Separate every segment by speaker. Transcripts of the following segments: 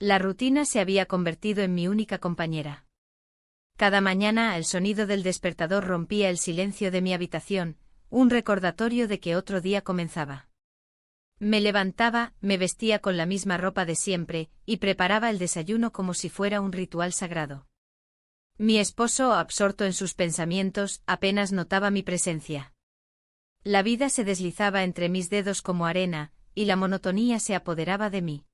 Speaker 1: La rutina se había convertido en mi única compañera. Cada mañana el sonido del despertador rompía el silencio de mi habitación, un recordatorio de que otro día comenzaba. Me levantaba, me vestía con la misma ropa de siempre, y preparaba el desayuno como si fuera un ritual sagrado. Mi esposo, absorto en sus pensamientos, apenas notaba mi presencia. La vida se deslizaba entre mis dedos como arena, y la monotonía se apoderaba de mí.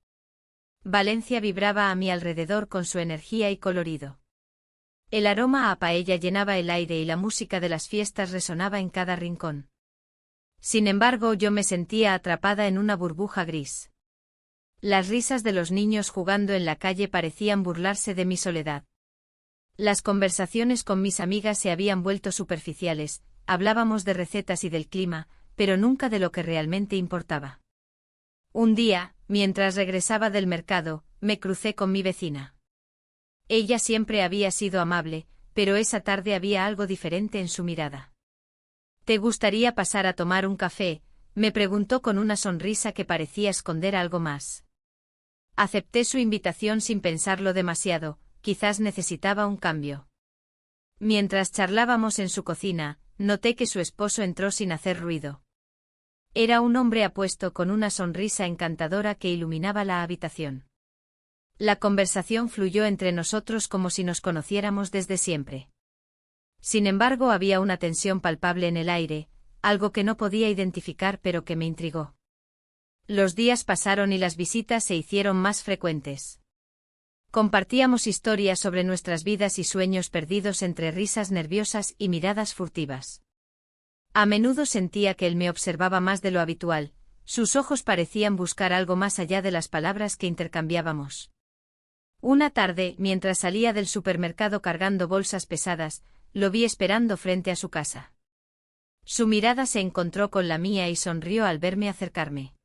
Speaker 1: Valencia vibraba a mi alrededor con su energía y colorido. El aroma a paella llenaba el aire y la música de las fiestas resonaba en cada rincón. Sin embargo, yo me sentía atrapada en una burbuja gris. Las risas de los niños jugando en la calle parecían burlarse de mi soledad. Las conversaciones con mis amigas se habían vuelto superficiales, hablábamos de recetas y del clima, pero nunca de lo que realmente importaba. Un día, mientras regresaba del mercado, me crucé con mi vecina. Ella siempre había sido amable, pero esa tarde había algo diferente en su mirada. ¿Te gustaría pasar a tomar un café?, me preguntó con una sonrisa que parecía esconder algo más. Acepté su invitación sin pensarlo demasiado, quizás necesitaba un cambio. Mientras charlábamos en su cocina, noté que su esposo entró sin hacer ruido. Era un hombre apuesto con una sonrisa encantadora que iluminaba la habitación. La conversación fluyó entre nosotros como si nos conociéramos desde siempre. Sin embargo, había una tensión palpable en el aire, algo que no podía identificar pero que me intrigó. Los días pasaron y las visitas se hicieron más frecuentes. Compartíamos historias sobre nuestras vidas y sueños perdidos entre risas nerviosas y miradas furtivas. A menudo sentía que él me observaba más de lo habitual, sus ojos parecían buscar algo más allá de las palabras que intercambiábamos. Una tarde, mientras salía del supermercado cargando bolsas pesadas, lo vi esperando frente a su casa. Su mirada se encontró con la mía y sonrió al verme acercarme.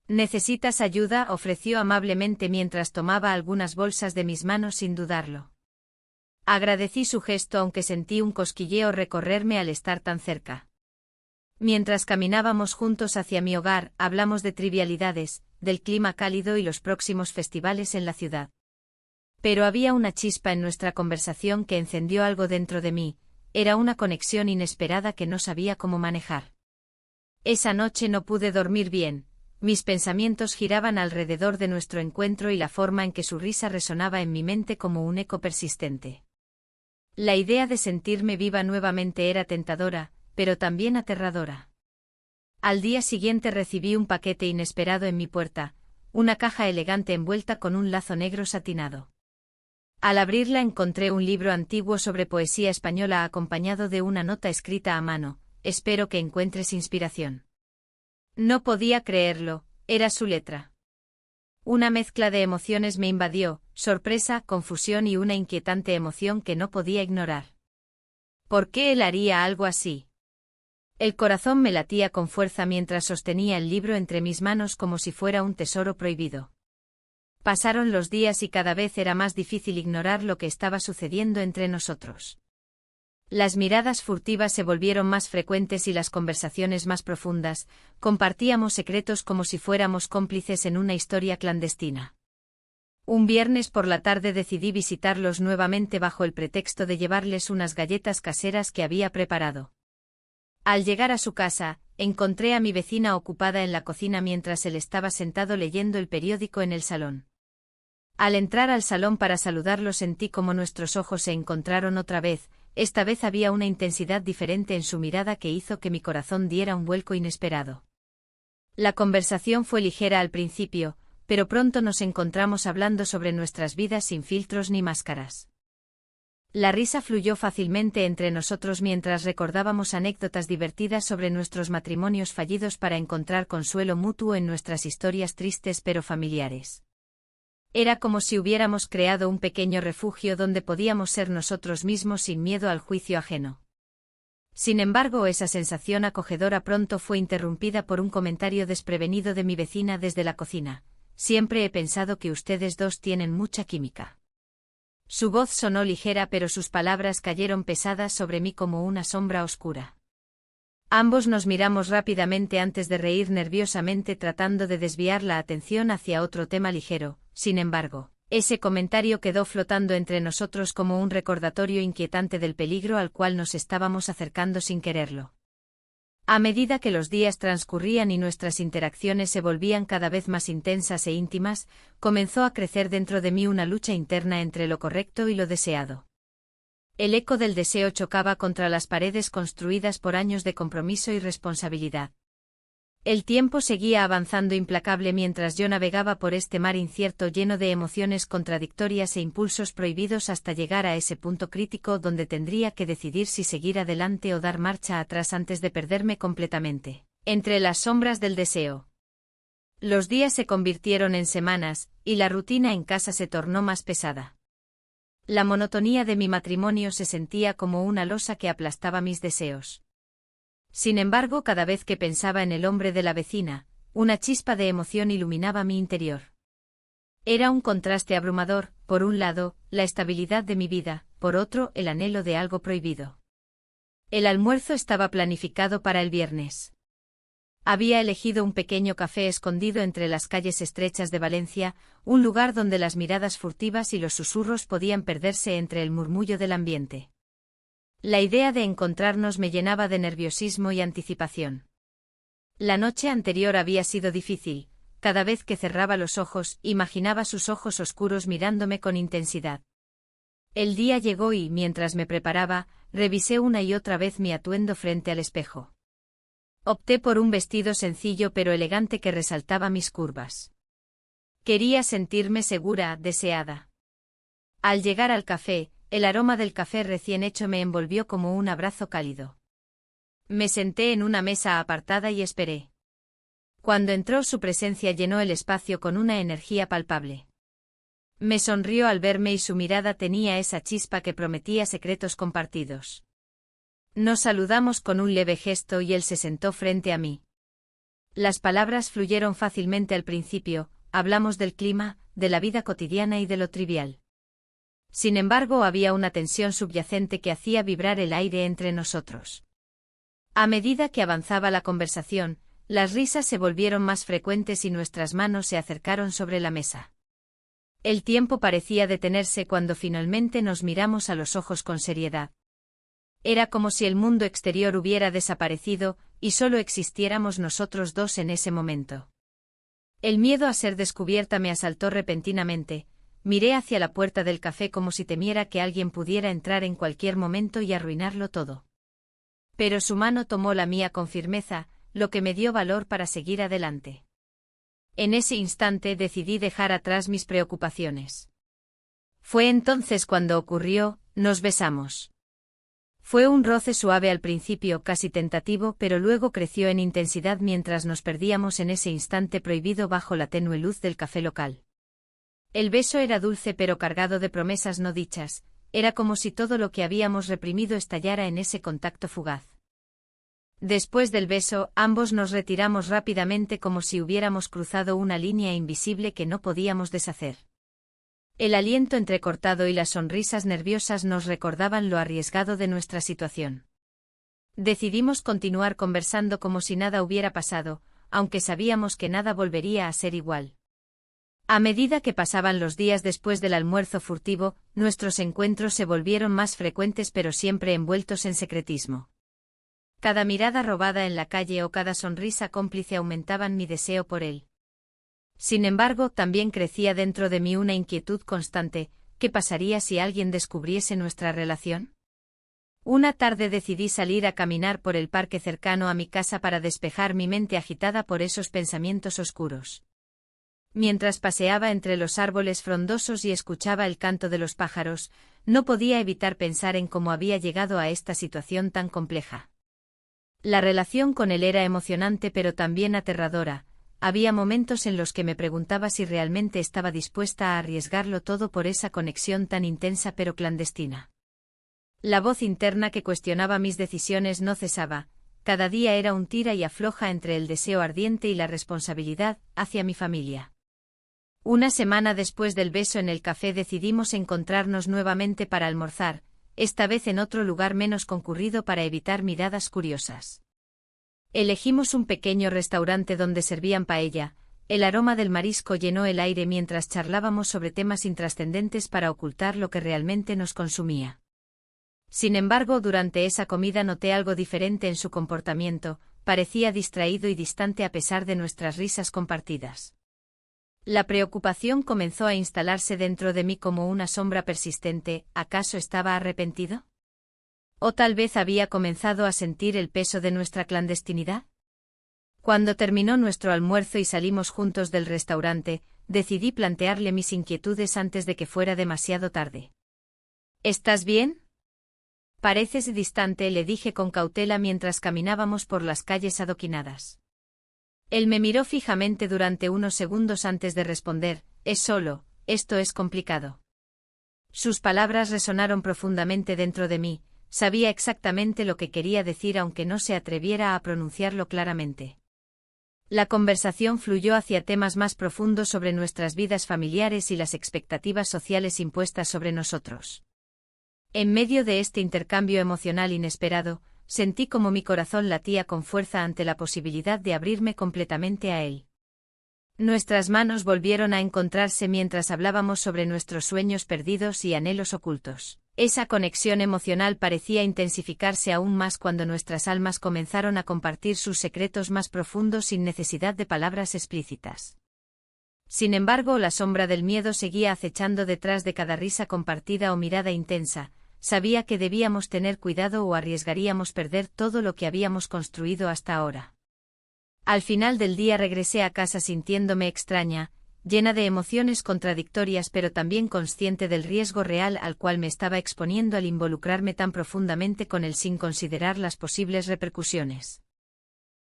Speaker 1: ¿Necesitas ayuda?, ofreció amablemente mientras tomaba algunas bolsas de mis manos sin dudarlo. Agradecí su gesto aunque sentí un cosquilleo recorrerme al estar tan cerca. Mientras caminábamos juntos hacia mi hogar, hablamos de trivialidades, del clima cálido y los próximos festivales en la ciudad. Pero había una chispa en nuestra conversación que encendió algo dentro de mí, era una conexión inesperada que no sabía cómo manejar. Esa noche no pude dormir bien, mis pensamientos giraban alrededor de nuestro encuentro y la forma en que su risa resonaba en mi mente como un eco persistente. La idea de sentirme viva nuevamente era tentadora, pero también aterradora. Al día siguiente recibí un paquete inesperado en mi puerta, una caja elegante envuelta con un lazo negro satinado. Al abrirla encontré un libro antiguo sobre poesía española acompañado de una nota escrita a mano: espero que encuentres inspiración. No podía creerlo, era su letra. Una mezcla de emociones me invadió, sorpresa, confusión y una inquietante emoción que no podía ignorar. ¿Por qué él haría algo así? El corazón me latía con fuerza mientras sostenía el libro entre mis manos como si fuera un tesoro prohibido. Pasaron los días y cada vez era más difícil ignorar lo que estaba sucediendo entre nosotros. Las miradas furtivas se volvieron más frecuentes y las conversaciones más profundas, compartíamos secretos como si fuéramos cómplices en una historia clandestina. Un viernes por la tarde decidí visitarlos nuevamente bajo el pretexto de llevarles unas galletas caseras que había preparado. Al llegar a su casa, encontré a mi vecina ocupada en la cocina mientras él estaba sentado leyendo el periódico en el salón. Al entrar al salón para saludarlo sentí como nuestros ojos se encontraron otra vez. Esta vez había una intensidad diferente en su mirada que hizo que mi corazón diera un vuelco inesperado. La conversación fue ligera al principio, pero pronto nos encontramos hablando sobre nuestras vidas sin filtros ni máscaras. La risa fluyó fácilmente entre nosotros mientras recordábamos anécdotas divertidas sobre nuestros matrimonios fallidos para encontrar consuelo mutuo en nuestras historias tristes pero familiares. Era como si hubiéramos creado un pequeño refugio donde podíamos ser nosotros mismos sin miedo al juicio ajeno. Sin embargo, esa sensación acogedora pronto fue interrumpida por un comentario desprevenido de mi vecina desde la cocina: siempre he pensado que ustedes dos tienen mucha química. Su voz sonó ligera pero sus palabras cayeron pesadas sobre mí como una sombra oscura. Ambos nos miramos rápidamente antes de reír nerviosamente tratando de desviar la atención hacia otro tema ligero: sin embargo, ese comentario quedó flotando entre nosotros como un recordatorio inquietante del peligro al cual nos estábamos acercando sin quererlo. A medida que los días transcurrían y nuestras interacciones se volvían cada vez más intensas e íntimas, comenzó a crecer dentro de mí una lucha interna entre lo correcto y lo deseado. El eco del deseo chocaba contra las paredes construidas por años de compromiso y responsabilidad. El tiempo seguía avanzando implacable mientras yo navegaba por este mar incierto lleno de emociones contradictorias e impulsos prohibidos hasta llegar a ese punto crítico donde tendría que decidir si seguir adelante o dar marcha atrás antes de perderme completamente, entre las sombras del deseo. Los días se convirtieron en semanas, y la rutina en casa se tornó más pesada. La monotonía de mi matrimonio se sentía como una losa que aplastaba mis deseos. Sin embargo, cada vez que pensaba en el hombre de la vecina, una chispa de emoción iluminaba mi interior. Era un contraste abrumador, por un lado, la estabilidad de mi vida, por otro, el anhelo de algo prohibido. El almuerzo estaba planificado para el viernes. Había elegido un pequeño café escondido entre las calles estrechas de Valencia, un lugar donde las miradas furtivas y los susurros podían perderse entre el murmullo del ambiente. La idea de encontrarnos me llenaba de nerviosismo y anticipación. La noche anterior había sido difícil, cada vez que cerraba los ojos, imaginaba sus ojos oscuros mirándome con intensidad. El día llegó y, mientras me preparaba, revisé una y otra vez mi atuendo frente al espejo. Opté por un vestido sencillo pero elegante que resaltaba mis curvas. Quería sentirme segura, deseada. Al llegar al café, el aroma del café recién hecho me envolvió como un abrazo cálido. Me senté en una mesa apartada y esperé. Cuando entró, su presencia llenó el espacio con una energía palpable. Me sonrió al verme y su mirada tenía esa chispa que prometía secretos compartidos. Nos saludamos con un leve gesto y él se sentó frente a mí. Las palabras fluyeron fácilmente al principio, hablamos del clima, de la vida cotidiana y de lo trivial. Sin embargo, había una tensión subyacente que hacía vibrar el aire entre nosotros. A medida que avanzaba la conversación, las risas se volvieron más frecuentes y nuestras manos se acercaron sobre la mesa. El tiempo parecía detenerse cuando finalmente nos miramos a los ojos con seriedad. Era como si el mundo exterior hubiera desaparecido, y solo existiéramos nosotros dos en ese momento. El miedo a ser descubierta me asaltó repentinamente. Miré hacia la puerta del café como si temiera que alguien pudiera entrar en cualquier momento y arruinarlo todo. Pero su mano tomó la mía con firmeza, lo que me dio valor para seguir adelante. En ese instante decidí dejar atrás mis preocupaciones. Fue entonces cuando ocurrió, nos besamos. Fue un roce suave al principio, casi tentativo, pero luego creció en intensidad mientras nos perdíamos en ese instante prohibido bajo la tenue luz del café local. El beso era dulce pero cargado de promesas no dichas, era como si todo lo que habíamos reprimido estallara en ese contacto fugaz. Después del beso, ambos nos retiramos rápidamente como si hubiéramos cruzado una línea invisible que no podíamos deshacer. El aliento entrecortado y las sonrisas nerviosas nos recordaban lo arriesgado de nuestra situación. Decidimos continuar conversando como si nada hubiera pasado, aunque sabíamos que nada volvería a ser igual. A medida que pasaban los días después del almuerzo furtivo, nuestros encuentros se volvieron más frecuentes pero siempre envueltos en secretismo. Cada mirada robada en la calle o cada sonrisa cómplice aumentaban mi deseo por él. Sin embargo, también crecía dentro de mí una inquietud constante: ¿qué pasaría si alguien descubriese nuestra relación? Una tarde decidí salir a caminar por el parque cercano a mi casa para despejar mi mente agitada por esos pensamientos oscuros. Mientras paseaba entre los árboles frondosos y escuchaba el canto de los pájaros, no podía evitar pensar en cómo había llegado a esta situación tan compleja. La relación con él era emocionante pero también aterradora. Había momentos en los que me preguntaba si realmente estaba dispuesta a arriesgarlo todo por esa conexión tan intensa pero clandestina. La voz interna que cuestionaba mis decisiones no cesaba. Cada día era un tira y afloja entre el deseo ardiente y la responsabilidad hacia mi familia. Una semana después del beso en el café decidimos encontrarnos nuevamente para almorzar, esta vez en otro lugar menos concurrido para evitar miradas curiosas. Elegimos un pequeño restaurante donde servían paella, El aroma del marisco llenó el aire mientras charlábamos sobre temas intrascendentes para ocultar lo que realmente nos consumía. Sin embargo, durante esa comida noté algo diferente en su comportamiento, parecía distraído y distante a pesar de nuestras risas compartidas. La preocupación comenzó a instalarse dentro de mí como una sombra persistente. ¿Acaso estaba arrepentido? ¿O tal vez había comenzado a sentir el peso de nuestra clandestinidad? Cuando terminó nuestro almuerzo y salimos juntos del restaurante, decidí plantearle mis inquietudes antes de que fuera demasiado tarde. ¿Estás bien? Pareces distante, le dije con cautela mientras caminábamos por las calles adoquinadas. Él me miró fijamente durante unos segundos antes de responder: esto es complicado. Sus palabras resonaron profundamente dentro de mí, sabía exactamente lo que quería decir aunque no se atreviera a pronunciarlo claramente. La conversación fluyó hacia temas más profundos sobre nuestras vidas familiares y las expectativas sociales impuestas sobre nosotros. En medio de este intercambio emocional inesperado, sentí como mi corazón latía con fuerza ante la posibilidad de abrirme completamente a él. Nuestras manos volvieron a encontrarse mientras hablábamos sobre nuestros sueños perdidos y anhelos ocultos. Esa conexión emocional parecía intensificarse aún más cuando nuestras almas comenzaron a compartir sus secretos más profundos sin necesidad de palabras explícitas. Sin embargo, la sombra del miedo seguía acechando detrás de cada risa compartida o mirada intensa. Sabía que debíamos tener cuidado o arriesgaríamos perder todo lo que habíamos construido hasta ahora. Al final del día regresé a casa sintiéndome extraña, llena de emociones contradictorias pero también consciente del riesgo real al cual me estaba exponiendo al involucrarme tan profundamente con él sin considerar las posibles repercusiones.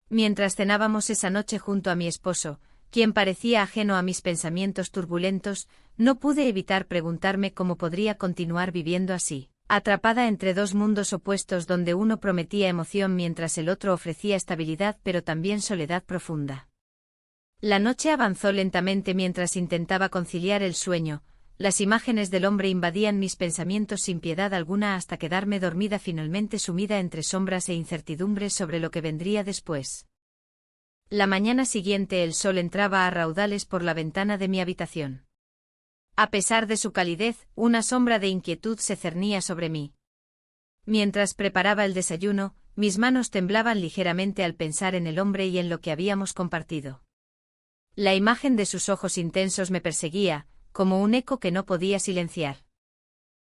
Speaker 1: Mientras cenábamos esa noche junto a mi esposo, quien parecía ajeno a mis pensamientos turbulentos, no pude evitar preguntarme cómo podría continuar viviendo así, atrapada entre dos mundos opuestos donde uno prometía emoción mientras el otro ofrecía estabilidad pero también soledad profunda. La noche avanzó lentamente mientras intentaba conciliar el sueño. Las imágenes del hombre invadían mis pensamientos sin piedad alguna hasta quedarme dormida finalmente sumida entre sombras e incertidumbres sobre lo que vendría después. La mañana siguiente el sol entraba a raudales por la ventana de mi habitación. A pesar de su calidez, una sombra de inquietud se cernía sobre mí. Mientras preparaba el desayuno, mis manos temblaban ligeramente al pensar en el hombre y en lo que habíamos compartido. La imagen de sus ojos intensos me perseguía, como un eco que no podía silenciar.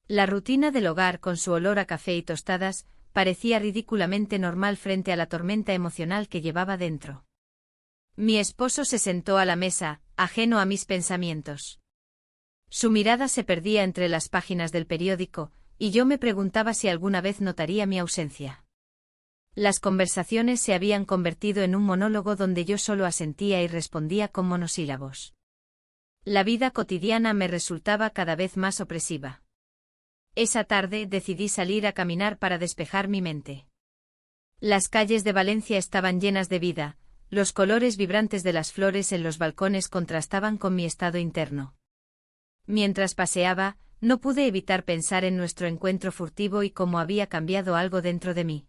Speaker 1: La rutina del hogar con su olor a café y tostadas parecía ridículamente normal frente a la tormenta emocional que llevaba dentro. Mi esposo se sentó a la mesa, ajeno a mis pensamientos. Su mirada se perdía entre las páginas del periódico, y yo me preguntaba si alguna vez notaría mi ausencia. Las conversaciones se habían convertido en un monólogo donde yo solo asentía y respondía con monosílabos. La vida cotidiana me resultaba cada vez más opresiva. Esa tarde decidí salir a caminar para despejar mi mente. Las calles de Valencia estaban llenas de vida, los colores vibrantes de las flores en los balcones contrastaban con mi estado interno. Mientras paseaba, no pude evitar pensar en nuestro encuentro furtivo y cómo había cambiado algo dentro de mí.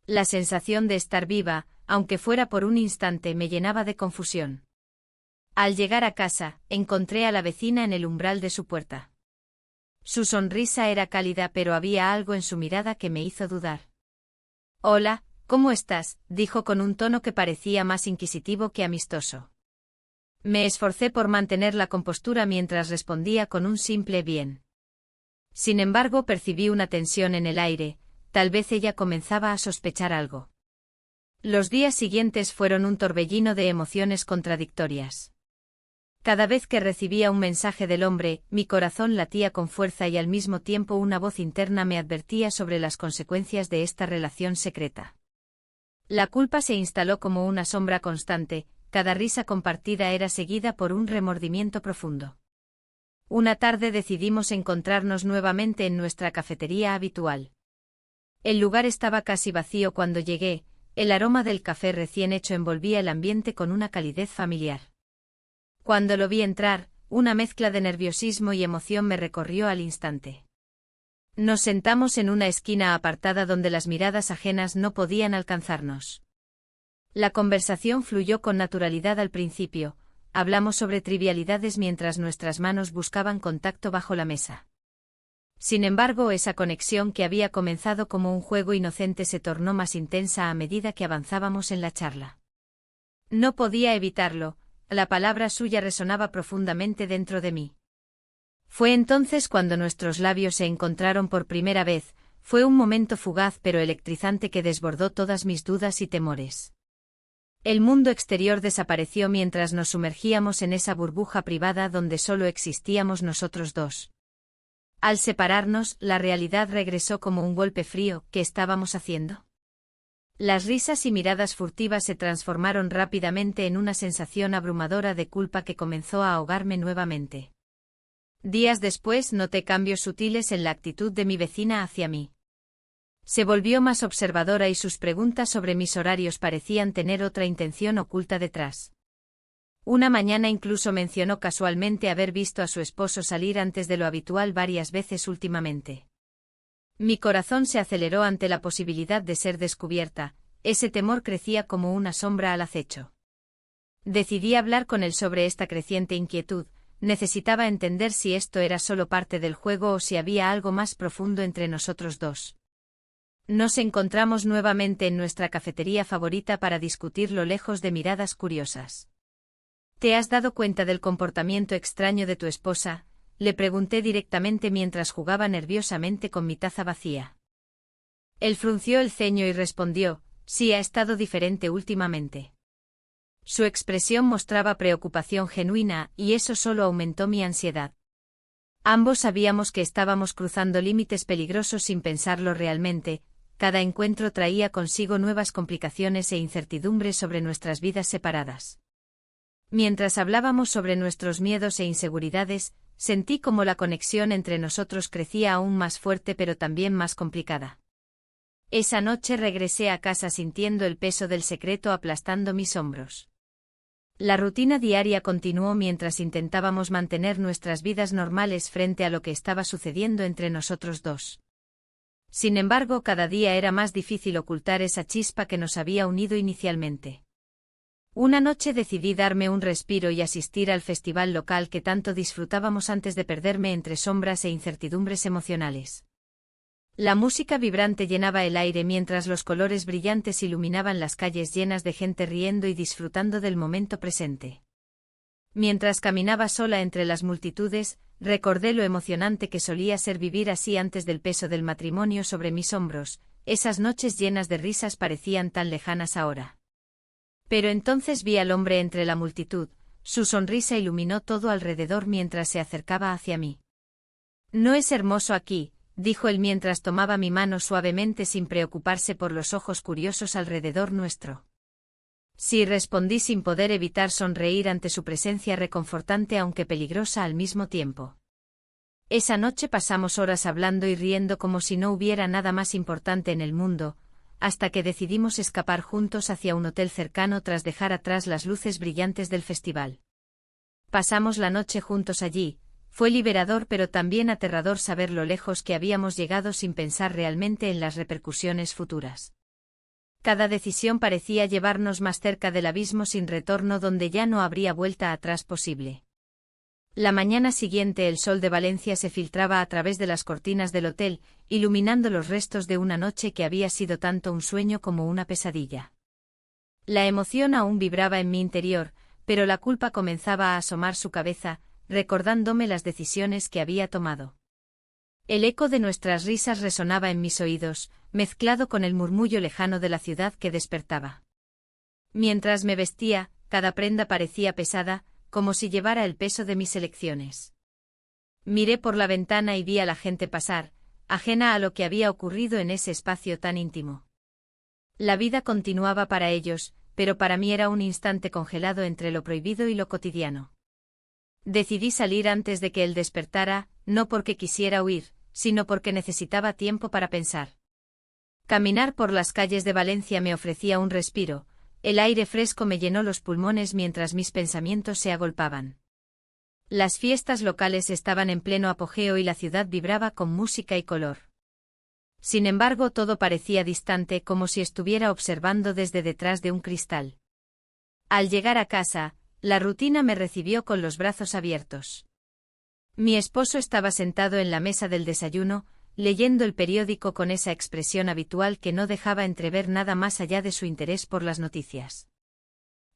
Speaker 1: La sensación de estar viva, aunque fuera por un instante, me llenaba de confusión. Al llegar a casa, encontré a la vecina en el umbral de su puerta. Su sonrisa era cálida pero había algo en su mirada que me hizo dudar. «Hola, ¿cómo estás?», dijo con un tono que parecía más inquisitivo que amistoso. Me esforcé por mantener la compostura mientras respondía con un simple bien. Sin embargo, percibí una tensión en el aire. Tal vez ella comenzaba a sospechar algo. Los días siguientes fueron un torbellino de emociones contradictorias. Cada vez que recibía un mensaje del hombre, mi corazón latía con fuerza y al mismo tiempo una voz interna me advertía sobre las consecuencias de esta relación secreta. La culpa se instaló como una sombra constante, cada risa compartida era seguida por un remordimiento profundo. Una tarde decidimos encontrarnos nuevamente en nuestra cafetería habitual. El lugar estaba casi vacío cuando llegué, el aroma del café recién hecho envolvía el ambiente con una calidez familiar. Cuando lo vi entrar, una mezcla de nerviosismo y emoción me recorrió al instante. Nos sentamos en una esquina apartada donde las miradas ajenas no podían alcanzarnos. La conversación fluyó con naturalidad al principio, hablamos sobre trivialidades mientras nuestras manos buscaban contacto bajo la mesa. Sin embargo, esa conexión que había comenzado como un juego inocente se tornó más intensa a medida que avanzábamos en la charla. No podía evitarlo, la palabra suya resonaba profundamente dentro de mí. Fue entonces cuando nuestros labios se encontraron por primera vez, fue un momento fugaz pero electrizante que desbordó todas mis dudas y temores. El mundo exterior desapareció mientras nos sumergíamos en esa burbuja privada donde solo existíamos nosotros dos. Al separarnos, la realidad regresó como un golpe frío. ¿Qué estábamos haciendo? Las risas y miradas furtivas se transformaron rápidamente en una sensación abrumadora de culpa que comenzó a ahogarme nuevamente. Días después noté cambios sutiles en la actitud de mi vecina hacia mí. Se volvió más observadora y sus preguntas sobre mis horarios parecían tener otra intención oculta detrás. Una mañana incluso mencionó casualmente haber visto a su esposo salir antes de lo habitual varias veces últimamente. Mi corazón se aceleró ante la posibilidad de ser descubierta, ese temor crecía como una sombra al acecho. Decidí hablar con él sobre esta creciente inquietud, necesitaba entender si esto era solo parte del juego o si había algo más profundo entre nosotros dos. Nos encontramos nuevamente en nuestra cafetería favorita para discutirlo lejos de miradas curiosas. ¿Te has dado cuenta del comportamiento extraño de tu esposa?, le pregunté directamente mientras jugaba nerviosamente con mi taza vacía. Él frunció el ceño y respondió, sí, ha estado diferente últimamente. Su expresión mostraba preocupación genuina, y eso solo aumentó mi ansiedad. Ambos sabíamos que estábamos cruzando límites peligrosos sin pensarlo realmente, cada encuentro traía consigo nuevas complicaciones e incertidumbres sobre nuestras vidas separadas. Mientras hablábamos sobre nuestros miedos e inseguridades, sentí como la conexión entre nosotros crecía aún más fuerte pero también más complicada. Esa noche regresé a casa sintiendo el peso del secreto aplastando mis hombros. La rutina diaria continuó mientras intentábamos mantener nuestras vidas normales frente a lo que estaba sucediendo entre nosotros dos. Sin embargo, cada día era más difícil ocultar esa chispa que nos había unido inicialmente. Una noche decidí darme un respiro y asistir al festival local que tanto disfrutábamos antes de perderme entre sombras e incertidumbres emocionales. La música vibrante llenaba el aire mientras los colores brillantes iluminaban las calles llenas de gente riendo y disfrutando del momento presente. Mientras caminaba sola entre las multitudes, recordé lo emocionante que solía ser vivir así antes del peso del matrimonio sobre mis hombros, esas noches llenas de risas parecían tan lejanas ahora. Pero entonces vi al hombre entre la multitud, su sonrisa iluminó todo alrededor mientras se acercaba hacia mí. «¿No es hermoso aquí?», dijo él mientras tomaba mi mano suavemente sin preocuparse por los ojos curiosos alrededor nuestro. Sí, respondí sin poder evitar sonreír ante su presencia reconfortante aunque peligrosa al mismo tiempo. Esa noche pasamos horas hablando y riendo como si no hubiera nada más importante en el mundo, hasta que decidimos escapar juntos hacia un hotel cercano tras dejar atrás las luces brillantes del festival. Pasamos la noche juntos allí, fue liberador pero también aterrador saber lo lejos que habíamos llegado sin pensar realmente en las repercusiones futuras. Cada decisión parecía llevarnos más cerca del abismo sin retorno donde ya no habría vuelta atrás posible. La mañana siguiente el sol de Valencia se filtraba a través de las cortinas del hotel, iluminando los restos de una noche que había sido tanto un sueño como una pesadilla. La emoción aún vibraba en mi interior, pero la culpa comenzaba a asomar su cabeza, recordándome las decisiones que había tomado. El eco de nuestras risas resonaba en mis oídos, mezclado con el murmullo lejano de la ciudad que despertaba. Mientras me vestía, cada prenda parecía pesada, como si llevara el peso de mis elecciones. Miré por la ventana y vi a la gente pasar, ajena a lo que había ocurrido en ese espacio tan íntimo. La vida continuaba para ellos, pero para mí era un instante congelado entre lo prohibido y lo cotidiano. Decidí salir antes de que él despertara, no porque quisiera huir, sino porque necesitaba tiempo para pensar. Caminar por las calles de Valencia me ofrecía un respiro, el aire fresco me llenó los pulmones mientras mis pensamientos se agolpaban. Las fiestas locales estaban en pleno apogeo y la ciudad vibraba con música y color. Sin embargo, todo parecía distante, como si estuviera observando desde detrás de un cristal. Al llegar a casa, La rutina me recibió con los brazos abiertos. Mi esposo estaba sentado en la mesa del desayuno, leyendo el periódico con esa expresión habitual que no dejaba entrever nada más allá de su interés por las noticias.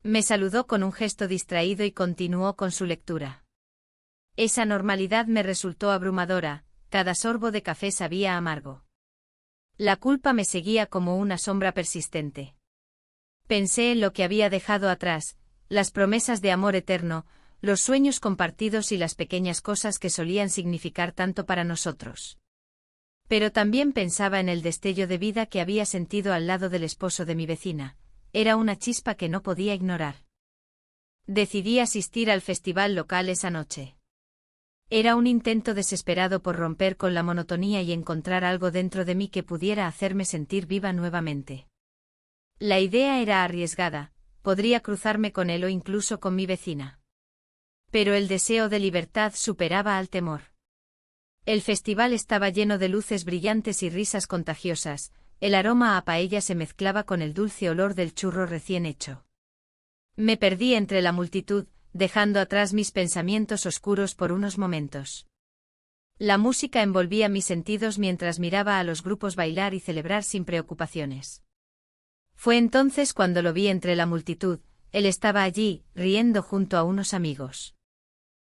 Speaker 1: Me saludó con un gesto distraído y continuó con su lectura. Esa normalidad me resultó abrumadora, cada sorbo de café sabía amargo. La culpa me seguía como una sombra persistente. Pensé en lo que había dejado atrás, las promesas de amor eterno, los sueños compartidos y las pequeñas cosas que solían significar tanto para nosotros. Pero también pensaba en el destello de vida que había sentido al lado del esposo de mi vecina. Era una chispa que no podía ignorar. Decidí asistir al festival local esa noche. Era un intento desesperado por romper con la monotonía y encontrar algo dentro de mí que pudiera hacerme sentir viva nuevamente. La idea era arriesgada, podría cruzarme con él o incluso con mi vecina. Pero el deseo de libertad superaba al temor. El festival estaba lleno de luces brillantes y risas contagiosas, el aroma a paella se mezclaba con el dulce olor del churro recién hecho. Me perdí entre la multitud, dejando atrás mis pensamientos oscuros por unos momentos. La música envolvía mis sentidos mientras miraba a los grupos bailar y celebrar sin preocupaciones. Fue entonces cuando lo vi entre la multitud, él estaba allí, riendo junto a unos amigos.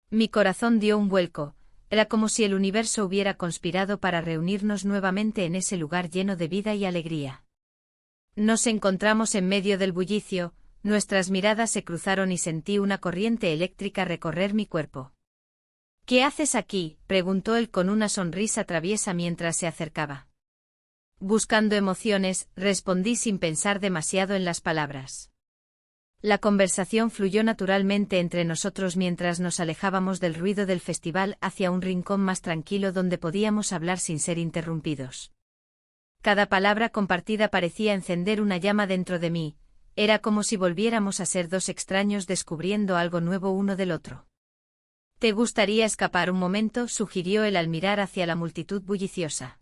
Speaker 1: Mi corazón dio un vuelco, era como si el universo hubiera conspirado para reunirnos nuevamente en ese lugar lleno de vida y alegría. Nos encontramos en medio del bullicio, nuestras miradas se cruzaron y sentí una corriente eléctrica recorrer mi cuerpo. «¿Qué haces aquí?», preguntó él con una sonrisa traviesa mientras se acercaba. Buscando emociones, respondí sin pensar demasiado en las palabras. La conversación fluyó naturalmente entre nosotros mientras nos alejábamos del ruido del festival hacia un rincón más tranquilo donde podíamos hablar sin ser interrumpidos. Cada palabra compartida parecía encender una llama dentro de mí, era como si volviéramos a ser dos extraños descubriendo algo nuevo uno del otro. «¿Te gustaría escapar un momento?», sugirió él al mirar hacia la multitud bulliciosa.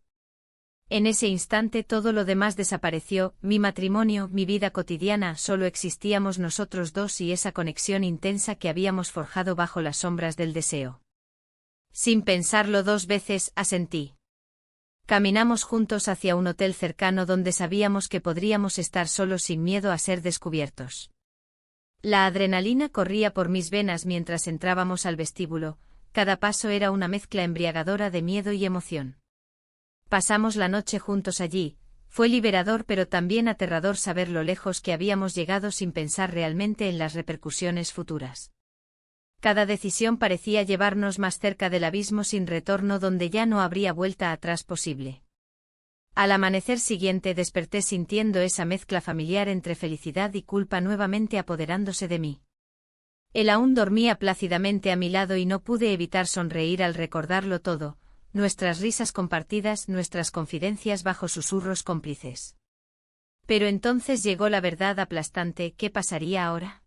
Speaker 1: En ese instante todo lo demás desapareció, mi matrimonio, mi vida cotidiana, solo existíamos nosotros dos y esa conexión intensa que habíamos forjado bajo las sombras del deseo. Sin pensarlo dos veces, asentí. Caminamos juntos hacia un hotel cercano donde sabíamos que podríamos estar solos sin miedo a ser descubiertos. La adrenalina corría por mis venas mientras entrábamos al vestíbulo, cada paso era una mezcla embriagadora de miedo y emoción. Pasamos la noche juntos allí, fue liberador pero también aterrador saber lo lejos que habíamos llegado sin pensar realmente en las repercusiones futuras. Cada decisión parecía llevarnos más cerca del abismo sin retorno donde ya no habría vuelta atrás posible. Al amanecer siguiente desperté sintiendo esa mezcla familiar entre felicidad y culpa nuevamente apoderándose de mí. Él aún dormía plácidamente a mi lado y no pude evitar sonreír al recordarlo todo, nuestras risas compartidas, nuestras confidencias bajo susurros cómplices. Pero entonces llegó la verdad aplastante, ¿qué pasaría ahora?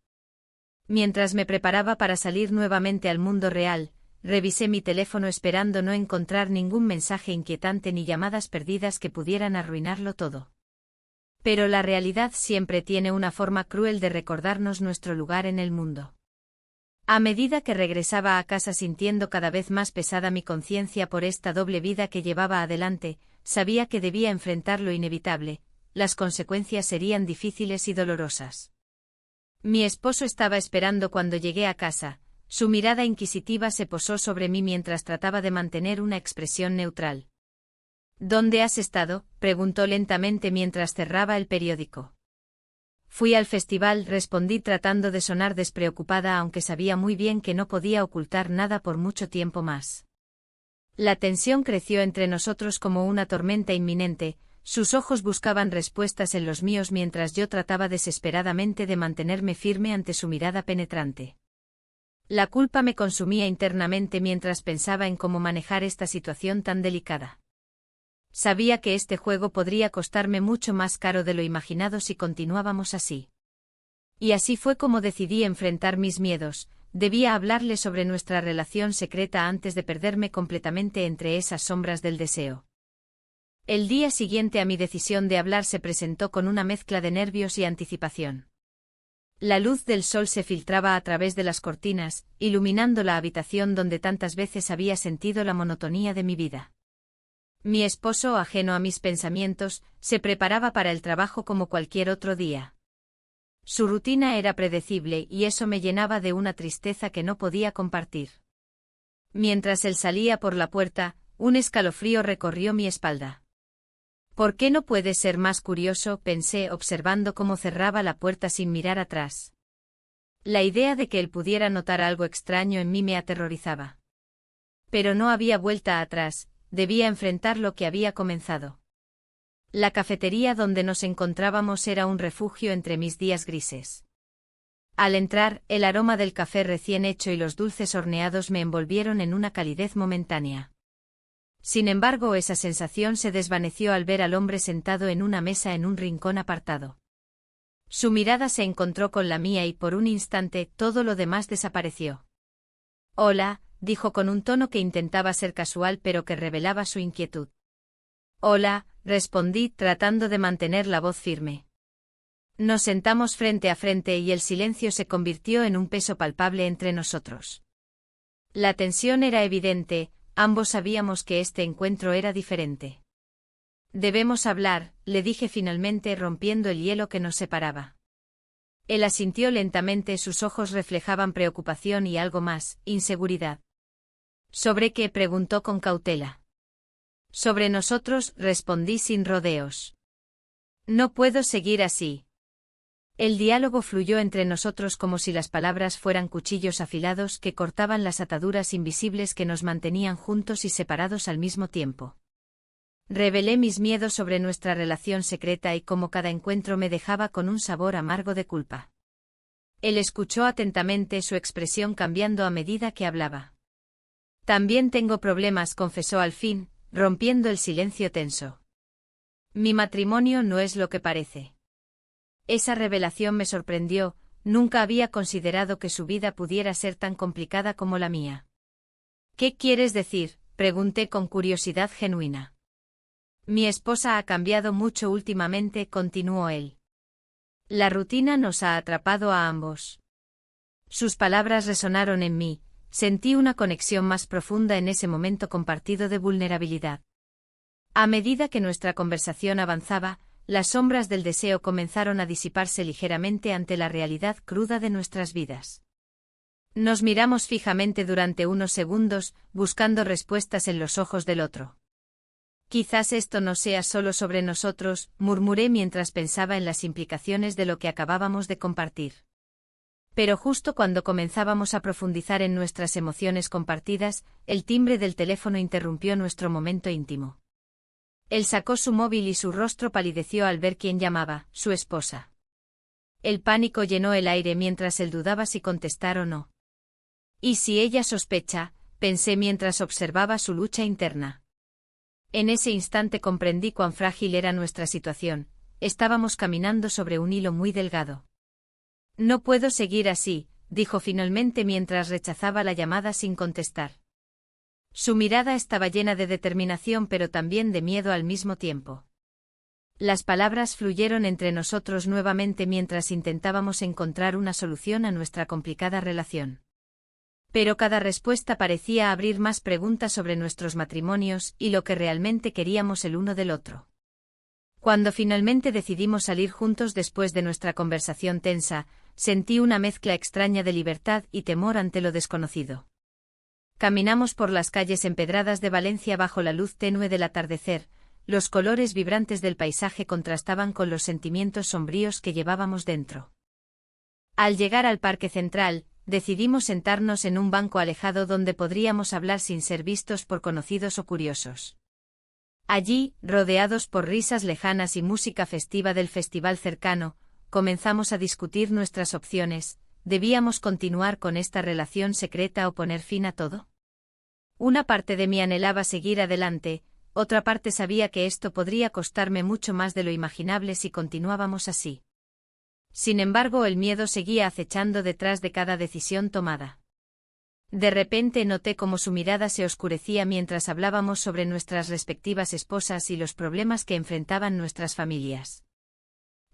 Speaker 1: Mientras me preparaba para salir nuevamente al mundo real, revisé mi teléfono esperando no encontrar ningún mensaje inquietante ni llamadas perdidas que pudieran arruinarlo todo. Pero la realidad siempre tiene una forma cruel de recordarnos nuestro lugar en el mundo. A medida que regresaba a casa sintiendo cada vez más pesada mi conciencia por esta doble vida que llevaba adelante, sabía que debía enfrentar lo inevitable, las consecuencias serían difíciles y dolorosas. Mi esposo estaba esperando cuando llegué a casa, su mirada inquisitiva se posó sobre mí mientras trataba de mantener una expresión neutral. «¿Dónde has estado?», preguntó lentamente mientras cerraba el periódico. «Fui al festival», respondí tratando de sonar despreocupada aunque sabía muy bien que no podía ocultar nada por mucho tiempo más. La tensión creció entre nosotros como una tormenta inminente, sus ojos buscaban respuestas en los míos mientras yo trataba desesperadamente de mantenerme firme ante su mirada penetrante. La culpa me consumía internamente mientras pensaba en cómo manejar esta situación tan delicada. Sabía que este juego podría costarme mucho más caro de lo imaginado si continuábamos así. Y así fue como decidí enfrentar mis miedos, debía hablarle sobre nuestra relación secreta antes de perderme completamente entre esas sombras del deseo. El día siguiente a mi decisión de hablar se presentó con una mezcla de nervios y anticipación. La luz del sol se filtraba a través de las cortinas, iluminando la habitación donde tantas veces había sentido la monotonía de mi vida. Mi esposo, ajeno a mis pensamientos, se preparaba para el trabajo como cualquier otro día. Su rutina era predecible y eso me llenaba de una tristeza que no podía compartir. Mientras él salía por la puerta, un escalofrío recorrió mi espalda. ¿Por qué no puede ser más curioso?, pensé observando cómo cerraba la puerta sin mirar atrás. La idea de que él pudiera notar algo extraño en mí me aterrorizaba. Pero no había vuelta atrás, debía enfrentar lo que había comenzado. La cafetería donde nos encontrábamos era un refugio entre mis días grises. Al entrar, el aroma del café recién hecho y los dulces horneados me envolvieron en una calidez momentánea. Sin embargo, esa sensación se desvaneció al ver al hombre sentado en una mesa en un rincón apartado. Su mirada se encontró con la mía y por un instante todo lo demás desapareció. «Hola», dijo con un tono que intentaba ser casual pero que revelaba su inquietud. «Hola», respondí tratando de mantener la voz firme. Nos sentamos frente a frente y el silencio se convirtió en un peso palpable entre nosotros. La tensión era evidente. Ambos sabíamos que este encuentro era diferente. «Debemos hablar», le dije finalmente rompiendo el hielo que nos separaba. Él asintió lentamente, sus ojos reflejaban preocupación y algo más, inseguridad. «¿Sobre qué?», preguntó con cautela. «Sobre nosotros», respondí sin rodeos. «No puedo seguir así». El diálogo fluyó entre nosotros como si las palabras fueran cuchillos afilados que cortaban las ataduras invisibles que nos mantenían juntos y separados al mismo tiempo. Revelé mis miedos sobre nuestra relación secreta y cómo cada encuentro me dejaba con un sabor amargo de culpa. Él escuchó atentamente, su expresión cambiando a medida que hablaba. «También tengo problemas», confesó al fin, rompiendo el silencio tenso. «Mi matrimonio no es lo que parece». Esa revelación me sorprendió, nunca había considerado que su vida pudiera ser tan complicada como la mía. «¿Qué quieres decir?», pregunté con curiosidad genuina. «Mi esposa ha cambiado mucho últimamente», continuó él. «La rutina nos ha atrapado a ambos». Sus palabras resonaron en mí, sentí una conexión más profunda en ese momento compartido de vulnerabilidad. A medida que nuestra conversación avanzaba, las sombras del deseo comenzaron a disiparse ligeramente ante la realidad cruda de nuestras vidas. Nos miramos fijamente durante unos segundos, buscando respuestas en los ojos del otro. «Quizás esto no sea solo sobre nosotros», murmuré mientras pensaba en las implicaciones de lo que acabábamos de compartir. Pero justo cuando comenzábamos a profundizar en nuestras emociones compartidas, el timbre del teléfono interrumpió nuestro momento íntimo. Él sacó su móvil y su rostro palideció al ver quién llamaba, su esposa. El pánico llenó el aire mientras él dudaba si contestar o no. «¿Y si ella sospecha?», pensé mientras observaba su lucha interna. En ese instante comprendí cuán frágil era nuestra situación, estábamos caminando sobre un hilo muy delgado. «No puedo seguir así», dijo finalmente mientras rechazaba la llamada sin contestar. Su mirada estaba llena de determinación pero también de miedo al mismo tiempo. Las palabras fluyeron entre nosotros nuevamente mientras intentábamos encontrar una solución a nuestra complicada relación. Pero cada respuesta parecía abrir más preguntas sobre nuestros matrimonios y lo que realmente queríamos el uno del otro. Cuando finalmente decidimos salir juntos después de nuestra conversación tensa, sentí una mezcla extraña de libertad y temor ante lo desconocido. Caminamos por las calles empedradas de Valencia bajo la luz tenue del atardecer, los colores vibrantes del paisaje contrastaban con los sentimientos sombríos que llevábamos dentro. Al llegar al Parque Central, decidimos sentarnos en un banco alejado donde podríamos hablar sin ser vistos por conocidos o curiosos. Allí, rodeados por risas lejanas y música festiva del festival cercano, comenzamos a discutir nuestras opciones. ¿Debíamos continuar con esta relación secreta o poner fin a todo? Una parte de mí anhelaba seguir adelante, otra parte sabía que esto podría costarme mucho más de lo imaginable si continuábamos así. Sin embargo, el miedo seguía acechando detrás de cada decisión tomada. De repente noté cómo su mirada se oscurecía mientras hablábamos sobre nuestras respectivas esposas y los problemas que enfrentaban nuestras familias.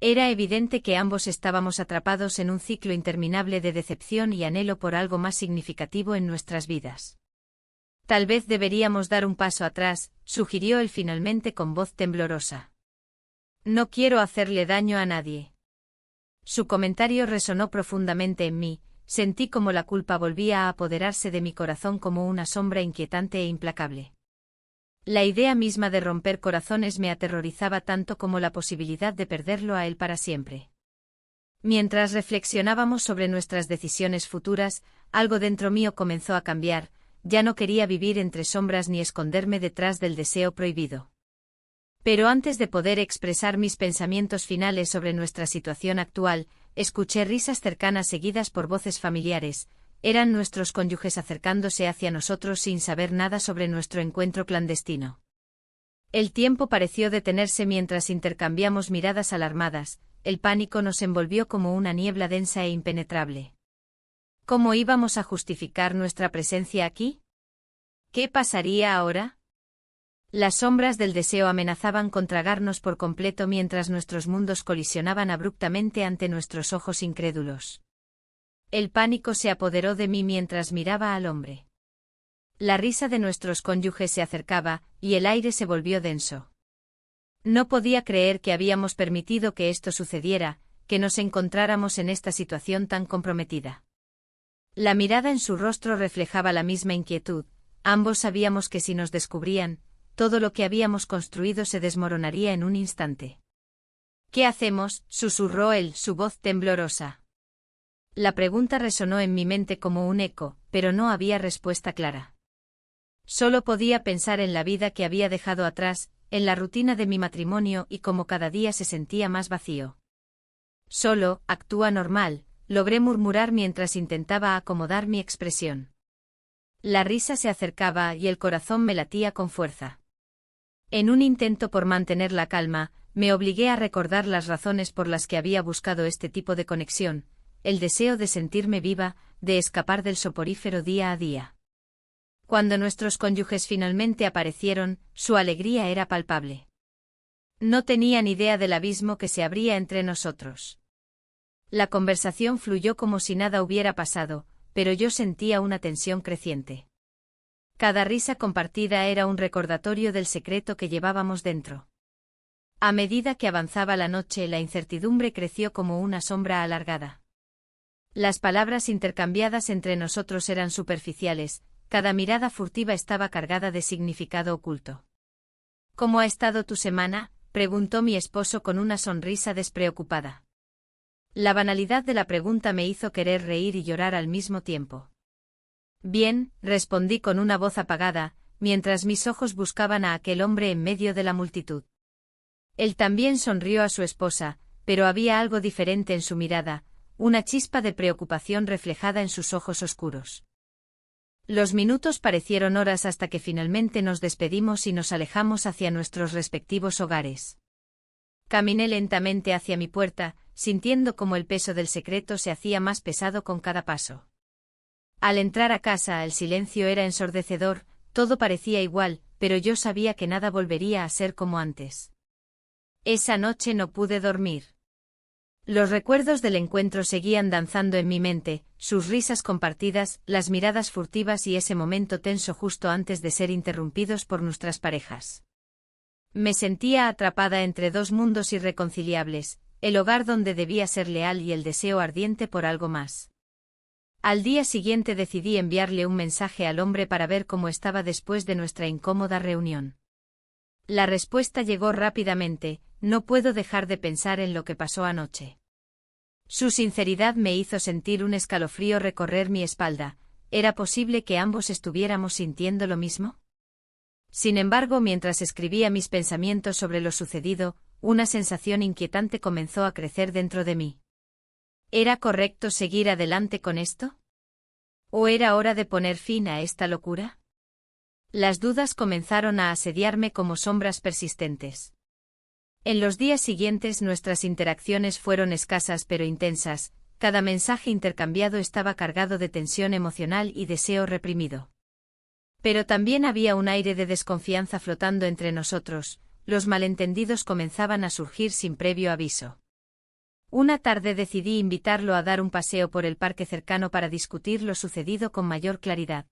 Speaker 1: Era evidente que ambos estábamos atrapados en un ciclo interminable de decepción y anhelo por algo más significativo en nuestras vidas. Tal vez deberíamos dar un paso atrás, sugirió él finalmente con voz temblorosa. No quiero hacerle daño a nadie. Su comentario resonó profundamente en mí, sentí como la culpa volvía a apoderarse de mi corazón como una sombra inquietante e implacable. La idea misma de romper corazones me aterrorizaba tanto como la posibilidad de perderlo a él para siempre. Mientras reflexionábamos sobre nuestras decisiones futuras, algo dentro mío comenzó a cambiar, ya no quería vivir entre sombras ni esconderme detrás del deseo prohibido. Pero antes de poder expresar mis pensamientos finales sobre nuestra situación actual, escuché risas cercanas seguidas por voces familiares. Eran nuestros cónyuges acercándose hacia nosotros sin saber nada sobre nuestro encuentro clandestino. El tiempo pareció detenerse mientras intercambiamos miradas alarmadas, el pánico nos envolvió como una niebla densa e impenetrable. ¿Cómo íbamos a justificar nuestra presencia aquí? ¿Qué pasaría ahora? Las sombras del deseo amenazaban con tragarnos por completo mientras nuestros mundos colisionaban abruptamente ante nuestros ojos incrédulos. El pánico se apoderó de mí mientras miraba al hombre. La risa de nuestros cónyuges se acercaba, y el aire se volvió denso. No podía creer que habíamos permitido que esto sucediera, que nos encontráramos en esta situación tan comprometida. La mirada en su rostro reflejaba la misma inquietud, ambos sabíamos que si nos descubrían, todo lo que habíamos construido se desmoronaría en un instante. ¿Qué hacemos?, susurró él, su voz temblorosa. La pregunta resonó en mi mente como un eco, pero no había respuesta clara. Solo podía pensar en la vida que había dejado atrás, en la rutina de mi matrimonio y cómo cada día se sentía más vacío. Solo, actúa normal, logré murmurar mientras intentaba acomodar mi expresión. La risa se acercaba y el corazón me latía con fuerza. En un intento por mantener la calma, me obligué a recordar las razones por las que había buscado este tipo de conexión, el deseo de sentirme viva, de escapar del soporífero día a día. Cuando nuestros cónyuges finalmente aparecieron, su alegría era palpable. No tenían idea del abismo que se abría entre nosotros. La conversación fluyó como si nada hubiera pasado, pero yo sentía una tensión creciente. Cada risa compartida era un recordatorio del secreto que llevábamos dentro. A medida que avanzaba la noche, la incertidumbre creció como una sombra alargada. Las palabras intercambiadas entre nosotros eran superficiales, cada mirada furtiva estaba cargada de significado oculto. ¿Cómo ha estado tu semana?, preguntó mi esposo con una sonrisa despreocupada. La banalidad de la pregunta me hizo querer reír y llorar al mismo tiempo. Bien, respondí con una voz apagada, mientras mis ojos buscaban a aquel hombre en medio de la multitud. Él también sonrió a su esposa, pero había algo diferente en su mirada, una chispa de preocupación reflejada en sus ojos oscuros. Los minutos parecieron horas hasta que finalmente nos despedimos y nos alejamos hacia nuestros respectivos hogares. Caminé lentamente hacia mi puerta, sintiendo como el peso del secreto se hacía más pesado con cada paso. Al entrar a casa, el silencio era ensordecedor, todo parecía igual, pero yo sabía que nada volvería a ser como antes. Esa noche no pude dormir. Los recuerdos del encuentro seguían danzando en mi mente, sus risas compartidas, las miradas furtivas y ese momento tenso justo antes de ser interrumpidos por nuestras parejas. Me sentía atrapada entre dos mundos irreconciliables, el hogar donde debía ser leal y el deseo ardiente por algo más. Al día siguiente decidí enviarle un mensaje al hombre para ver cómo estaba después de nuestra incómoda reunión. La respuesta llegó rápidamente: no puedo dejar de pensar en lo que pasó anoche. Su sinceridad me hizo sentir un escalofrío recorrer mi espalda. ¿Era posible que ambos estuviéramos sintiendo lo mismo? Sin embargo, mientras escribía mis pensamientos sobre lo sucedido, una sensación inquietante comenzó a crecer dentro de mí. ¿Era correcto seguir adelante con esto? ¿O era hora de poner fin a esta locura? Las dudas comenzaron a asediarme como sombras persistentes. En los días siguientes nuestras interacciones fueron escasas pero intensas, cada mensaje intercambiado estaba cargado de tensión emocional y deseo reprimido. Pero también había un aire de desconfianza flotando entre nosotros, los malentendidos comenzaban a surgir sin previo aviso. Una tarde decidí invitarlo a dar un paseo por el parque cercano para discutir lo sucedido con mayor claridad.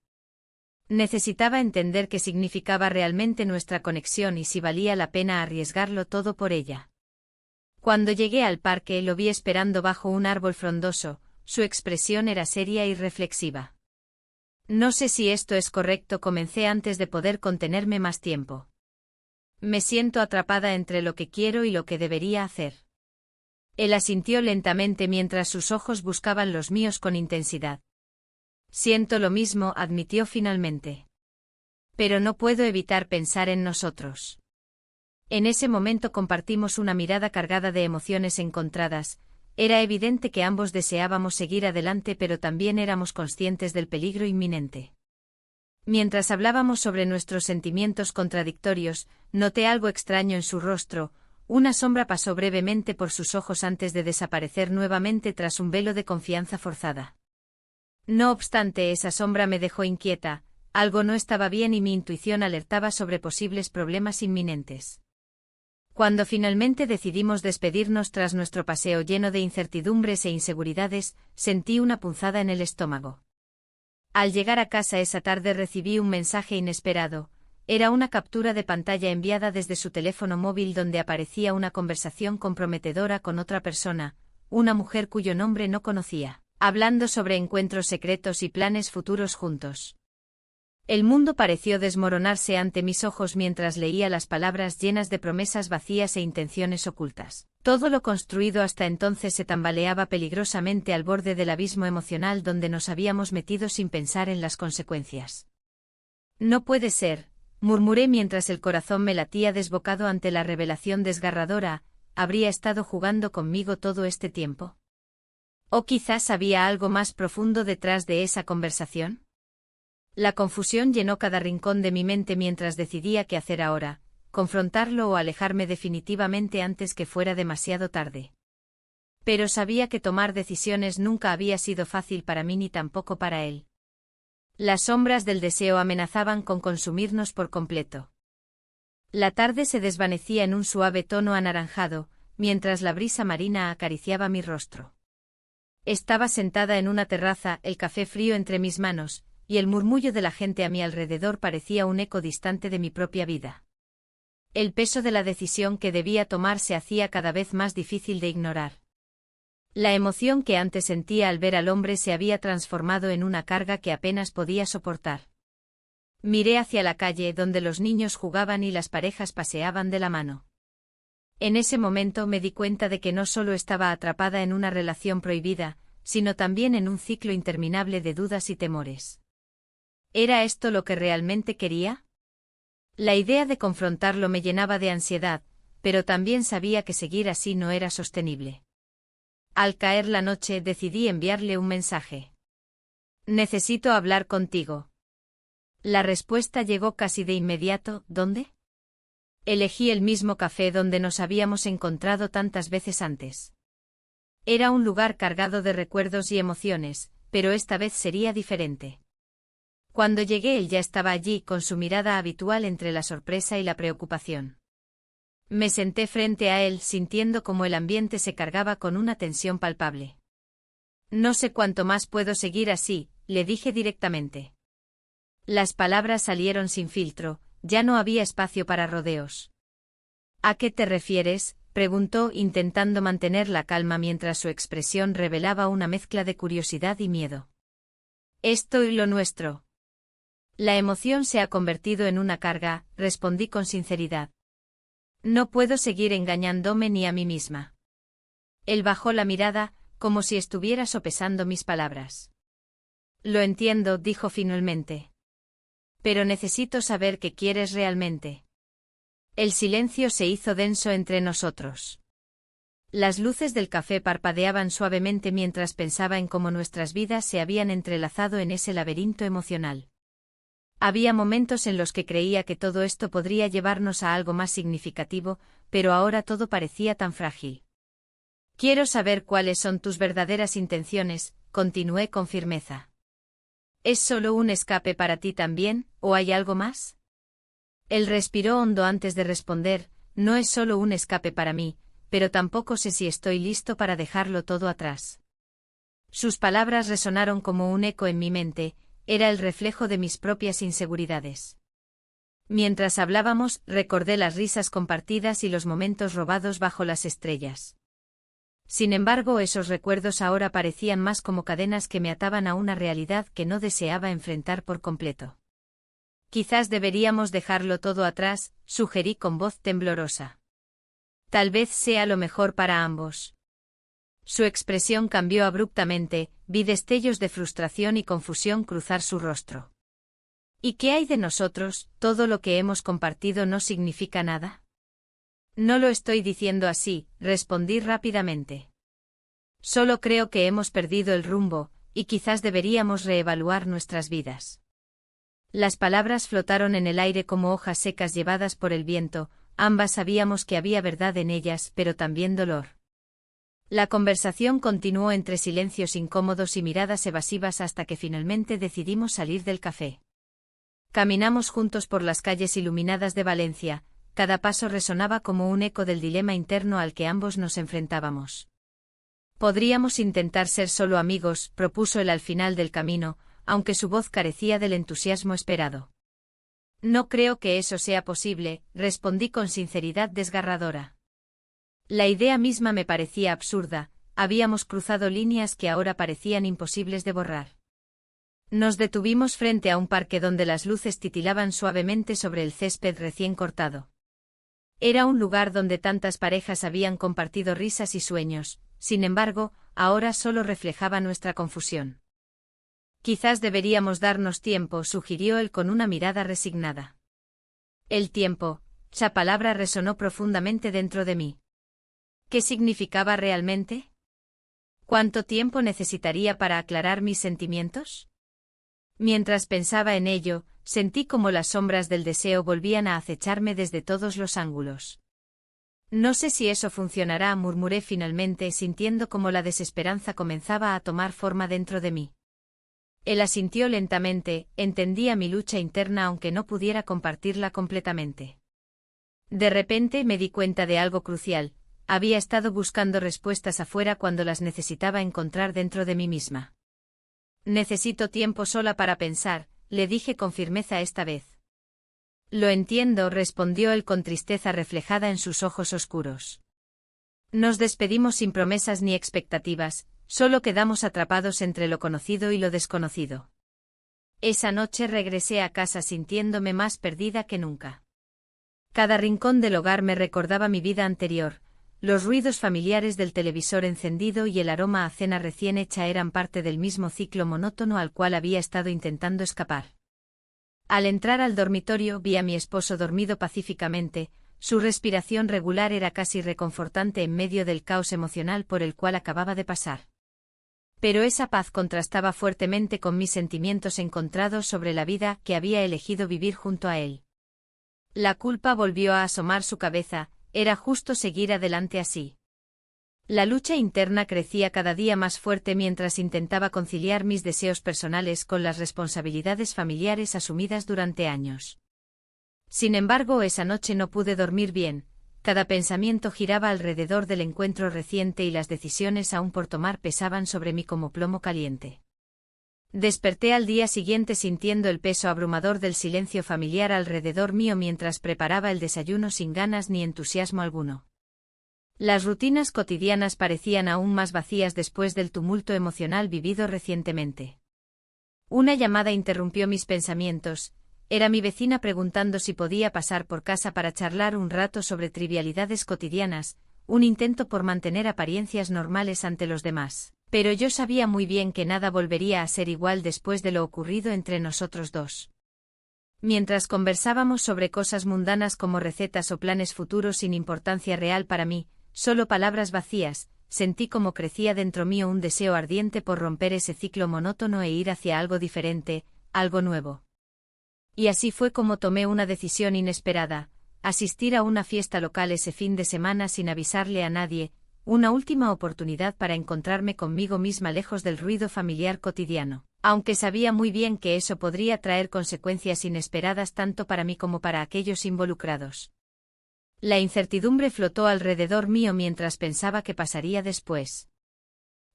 Speaker 1: Necesitaba entender qué significaba realmente nuestra conexión y si valía la pena arriesgarlo todo por ella. Cuando llegué al parque lo vi esperando bajo un árbol frondoso, su expresión era seria y reflexiva. No sé si esto es correcto, comencé antes de poder contenerme más tiempo. Me siento atrapada entre lo que quiero y lo que debería hacer. Él asintió lentamente mientras sus ojos buscaban los míos con intensidad. Siento lo mismo, admitió finalmente. Pero no puedo evitar pensar en nosotros. En ese momento compartimos una mirada cargada de emociones encontradas. Era evidente que ambos deseábamos seguir adelante, pero también éramos conscientes del peligro inminente. Mientras hablábamos sobre nuestros sentimientos contradictorios, noté algo extraño en su rostro. Una sombra pasó brevemente por sus ojos antes de desaparecer nuevamente tras un velo de confianza forzada. No obstante, esa sombra me dejó inquieta, algo no estaba bien y mi intuición alertaba sobre posibles problemas inminentes. Cuando finalmente decidimos despedirnos tras nuestro paseo lleno de incertidumbres e inseguridades, sentí una punzada en el estómago. Al llegar a casa esa tarde recibí un mensaje inesperado. Era una captura de pantalla enviada desde su teléfono móvil donde aparecía una conversación comprometedora con otra persona, una mujer cuyo nombre no conocía, hablando sobre encuentros secretos y planes futuros juntos. El mundo pareció desmoronarse ante mis ojos mientras leía las palabras llenas de promesas vacías e intenciones ocultas. Todo lo construido hasta entonces se tambaleaba peligrosamente al borde del abismo emocional donde nos habíamos metido sin pensar en las consecuencias. No puede ser, murmuré mientras el corazón me latía desbocado ante la revelación desgarradora. ¿Habría estado jugando conmigo todo este tiempo? ¿O quizás había algo más profundo detrás de esa conversación? La confusión llenó cada rincón de mi mente mientras decidía qué hacer ahora, confrontarlo o alejarme definitivamente antes que fuera demasiado tarde. Pero sabía que tomar decisiones nunca había sido fácil para mí ni tampoco para él. Las sombras del deseo amenazaban con consumirnos por completo. La tarde se desvanecía en un suave tono anaranjado, mientras la brisa marina acariciaba mi rostro. Estaba sentada en una terraza, el café frío entre mis manos, y el murmullo de la gente a mi alrededor parecía un eco distante de mi propia vida. El peso de la decisión que debía tomar se hacía cada vez más difícil de ignorar. La emoción que antes sentía al ver al hombre se había transformado en una carga que apenas podía soportar. Miré hacia la calle donde los niños jugaban y las parejas paseaban de la mano. En ese momento me di cuenta de que no solo estaba atrapada en una relación prohibida, sino también en un ciclo interminable de dudas y temores. ¿Era esto lo que realmente quería? La idea de confrontarlo me llenaba de ansiedad, pero también sabía que seguir así no era sostenible. Al caer la noche decidí enviarle un mensaje. Necesito hablar contigo. La respuesta llegó casi de inmediato. ¿Dónde? Elegí el mismo café donde nos habíamos encontrado tantas veces antes. Era un lugar cargado de recuerdos y emociones, pero esta vez sería diferente. Cuando llegué él ya estaba allí con su mirada habitual entre la sorpresa y la preocupación. Me senté frente a él sintiendo como el ambiente se cargaba con una tensión palpable. No sé cuánto más puedo seguir así, le dije directamente. Las palabras salieron sin filtro, ya no había espacio para rodeos. ¿A qué te refieres?, preguntó intentando mantener la calma mientras su expresión revelaba una mezcla de curiosidad y miedo. Esto y lo nuestro. La emoción se ha convertido en una carga, respondí con sinceridad. No puedo seguir engañándome ni a mí misma. Él bajó la mirada, como si estuviera sopesando mis palabras. Lo entiendo, dijo finalmente. Pero necesito saber qué quieres realmente. El silencio se hizo denso entre nosotros. Las luces del café parpadeaban suavemente mientras pensaba en cómo nuestras vidas se habían entrelazado en ese laberinto emocional. Había momentos en los que creía que todo esto podría llevarnos a algo más significativo, pero ahora todo parecía tan frágil. Quiero saber cuáles son tus verdaderas intenciones, continué con firmeza. ¿Es solo un escape para ti también, o hay algo más? Él respiró hondo antes de responder. No es solo un escape para mí, pero tampoco sé si estoy listo para dejarlo todo atrás. Sus palabras resonaron como un eco en mi mente, era el reflejo de mis propias inseguridades. Mientras hablábamos, recordé las risas compartidas y los momentos robados bajo las estrellas. Sin embargo, esos recuerdos ahora parecían más como cadenas que me ataban a una realidad que no deseaba enfrentar por completo. Quizás deberíamos dejarlo todo atrás, sugerí con voz temblorosa. Tal vez sea lo mejor para ambos. Su expresión cambió abruptamente, vi destellos de frustración y confusión cruzar su rostro. ¿Y qué hay de nosotros? ¿Todo lo que hemos compartido no significa nada? No lo estoy diciendo así, respondí rápidamente. Solo creo que hemos perdido el rumbo, y quizás deberíamos reevaluar nuestras vidas. Las palabras flotaron en el aire como hojas secas llevadas por el viento, ambas sabíamos que había verdad en ellas, pero también dolor. La conversación continuó entre silencios incómodos y miradas evasivas hasta que finalmente decidimos salir del café. Caminamos juntos por las calles iluminadas de Valencia, cada paso resonaba como un eco del dilema interno al que ambos nos enfrentábamos. Podríamos intentar ser solo amigos, propuso él al final del camino, aunque su voz carecía del entusiasmo esperado. No creo que eso sea posible, respondí con sinceridad desgarradora. La idea misma me parecía absurda, habíamos cruzado líneas que ahora parecían imposibles de borrar. Nos detuvimos frente a un parque donde las luces titilaban suavemente sobre el césped recién cortado. Era un lugar donde tantas parejas habían compartido risas y sueños, sin embargo, ahora solo reflejaba nuestra confusión. Quizás deberíamos darnos tiempo, sugirió él con una mirada resignada. El tiempo, esa palabra resonó profundamente dentro de mí. ¿Qué significaba realmente? ¿Cuánto tiempo necesitaría para aclarar mis sentimientos? Mientras pensaba en ello, sentí como las sombras del deseo volvían a acecharme desde todos los ángulos. No sé si eso funcionará, murmuré finalmente, sintiendo como la desesperanza comenzaba a tomar forma dentro de mí. Él asintió lentamente, entendía mi lucha interna aunque no pudiera compartirla completamente. De repente me di cuenta de algo crucial. Había estado buscando respuestas afuera cuando las necesitaba encontrar dentro de mí misma. Necesito tiempo sola para pensar, le dije con firmeza esta vez. Lo entiendo, respondió él con tristeza reflejada en sus ojos oscuros. Nos despedimos sin promesas ni expectativas, solo quedamos atrapados entre lo conocido y lo desconocido. Esa noche regresé a casa sintiéndome más perdida que nunca. Cada rincón del hogar me recordaba mi vida anterior. Los ruidos familiares del televisor encendido y el aroma a cena recién hecha eran parte del mismo ciclo monótono al cual había estado intentando escapar. Al entrar al dormitorio vi a mi esposo dormido pacíficamente, su respiración regular era casi reconfortante en medio del caos emocional por el cual acababa de pasar. Pero esa paz contrastaba fuertemente con mis sentimientos encontrados sobre la vida que había elegido vivir junto a él. La culpa volvió a asomar su cabeza. Era justo seguir adelante así. La lucha interna crecía cada día más fuerte mientras intentaba conciliar mis deseos personales con las responsabilidades familiares asumidas durante años. Sin embargo, esa noche no pude dormir bien, cada pensamiento giraba alrededor del encuentro reciente y las decisiones aún por tomar pesaban sobre mí como plomo caliente. Desperté al día siguiente sintiendo el peso abrumador del silencio familiar alrededor mío mientras preparaba el desayuno sin ganas ni entusiasmo alguno. Las rutinas cotidianas parecían aún más vacías después del tumulto emocional vivido recientemente. Una llamada interrumpió mis pensamientos, era mi vecina preguntando si podía pasar por casa para charlar un rato sobre trivialidades cotidianas, un intento por mantener apariencias normales ante los demás. Pero yo sabía muy bien que nada volvería a ser igual después de lo ocurrido entre nosotros dos. Mientras conversábamos sobre cosas mundanas como recetas o planes futuros sin importancia real para mí, solo palabras vacías, sentí como crecía dentro mío un deseo ardiente por romper ese ciclo monótono e ir hacia algo diferente, algo nuevo. Y así fue como tomé una decisión inesperada, asistir a una fiesta local ese fin de semana sin avisarle a nadie, una última oportunidad para encontrarme conmigo misma lejos del ruido familiar cotidiano, aunque sabía muy bien que eso podría traer consecuencias inesperadas tanto para mí como para aquellos involucrados. La incertidumbre flotó alrededor mío mientras pensaba qué pasaría después.